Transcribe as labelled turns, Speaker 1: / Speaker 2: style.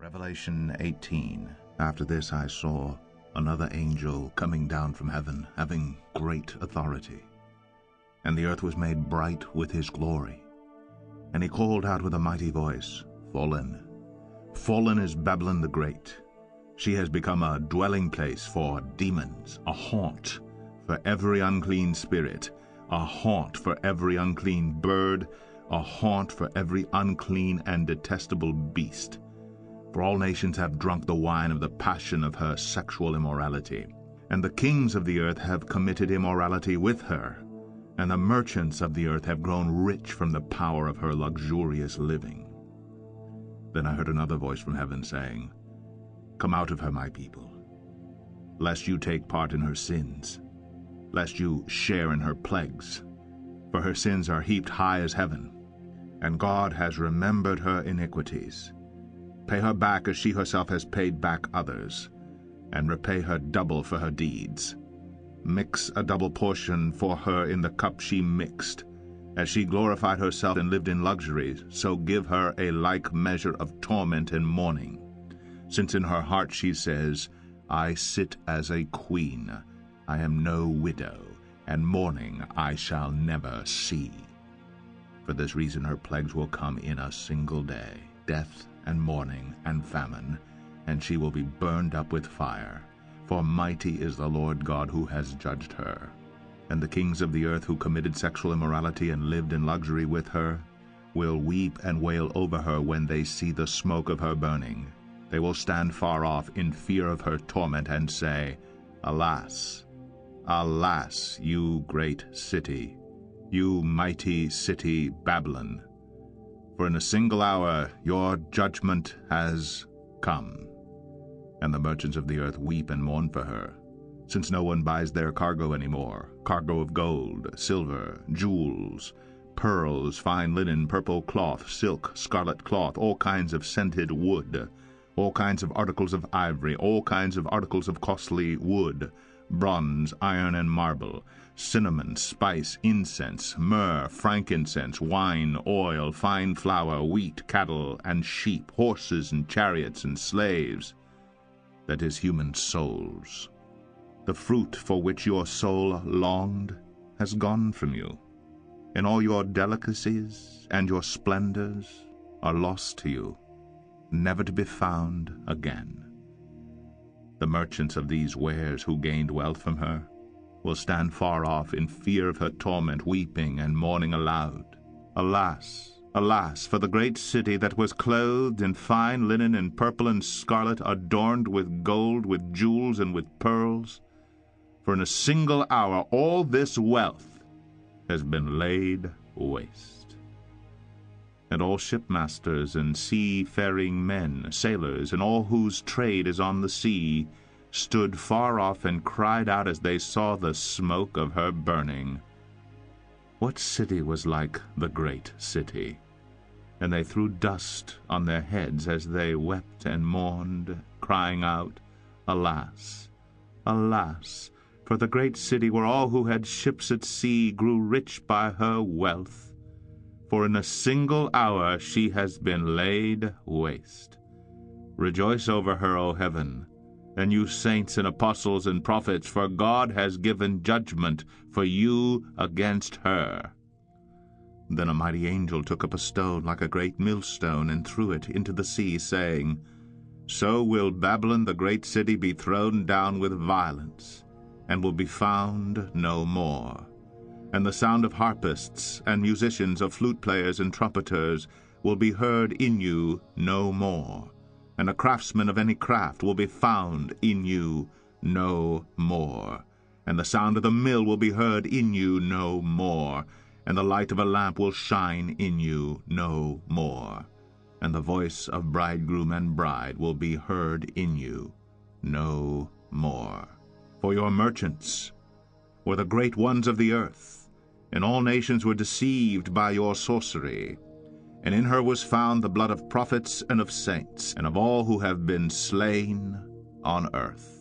Speaker 1: Revelation 18. After this I saw another angel coming down from heaven, having great authority. And the earth was made bright with his glory. And he called out with a mighty voice, Fallen, fallen is Babylon the Great. She has become a dwelling place for demons, a haunt for every unclean spirit, a haunt for every unclean bird, a haunt for every unclean and detestable beast. For all nations have drunk the wine of the passion of her sexual immorality. And the kings of the earth have committed immorality with her, and the merchants of the earth have grown rich from the power of her luxurious living. Then I heard another voice from heaven saying, Come out of her, my people, lest you take part in her sins, lest you share in her plagues. For her sins are heaped high as heaven, and God has remembered her iniquities. Pay her back as she herself has paid back others, and repay her double for her deeds. Mix a double portion for her in the cup she mixed. As she glorified herself and lived in luxury, so give her a like measure of torment and mourning. Since in her heart she says, I sit as a queen, I am no widow, and mourning I shall never see. For this reason her plagues will come in a single day, death and mourning and famine, and she will be burned up with fire. For mighty is the Lord God who has judged her. And the kings of the earth who committed sexual immorality and lived in luxury with her will weep and wail over her when they see the smoke of her burning. They will stand far off in fear of her torment and say, Alas, alas, you great city, you mighty city Babylon! For in a single hour your judgment has come. And the merchants of the earth weep and mourn for her, since no one buys their cargo anymore, cargo of gold, silver, jewels, pearls, fine linen, purple cloth, silk, scarlet cloth, all kinds of scented wood, all kinds of articles of ivory, all kinds of articles of costly wood, bronze, iron, and marble, cinnamon, spice, incense, myrrh, frankincense, wine, oil, fine flour, wheat, cattle, and sheep, horses, and chariots, and slaves, that is, human souls. The fruit for which your soul longed has gone from you, and all your delicacies and your splendors are lost to you, never to be found again. The merchants of these wares who gained wealth from her will stand far off in fear of her torment, weeping and mourning aloud. Alas, alas, for the great city that was clothed in fine linen and purple and scarlet, adorned with gold, with jewels, and with pearls. For in a single hour all this wealth has been laid waste. And all shipmasters and seafaring men, sailors, and all whose trade is on the sea, stood far off and cried out as they saw the smoke of her burning, What city was like the great city? And they threw dust on their heads as they wept and mourned, crying out, Alas, alas, for the great city where all who had ships at sea grew rich by her wealth. For in a single hour she has been laid waste. Rejoice over her, O heaven, and you saints and apostles and prophets, for God has given judgment for you against her. Then a mighty angel took up a stone like a great millstone and threw it into the sea, saying, So will Babylon the great city be thrown down with violence, and will be found no more. And the sound of harpists and musicians, of flute players and trumpeters, will be heard in you no more. And a craftsman of any craft will be found in you no more. And the sound of the mill will be heard in you no more. And the light of a lamp will shine in you no more. And the voice of bridegroom and bride will be heard in you no more. For your merchants were the great ones of the earth, and all nations were deceived by your sorcery. And in her was found the blood of prophets and of saints, and of all who have been slain on earth.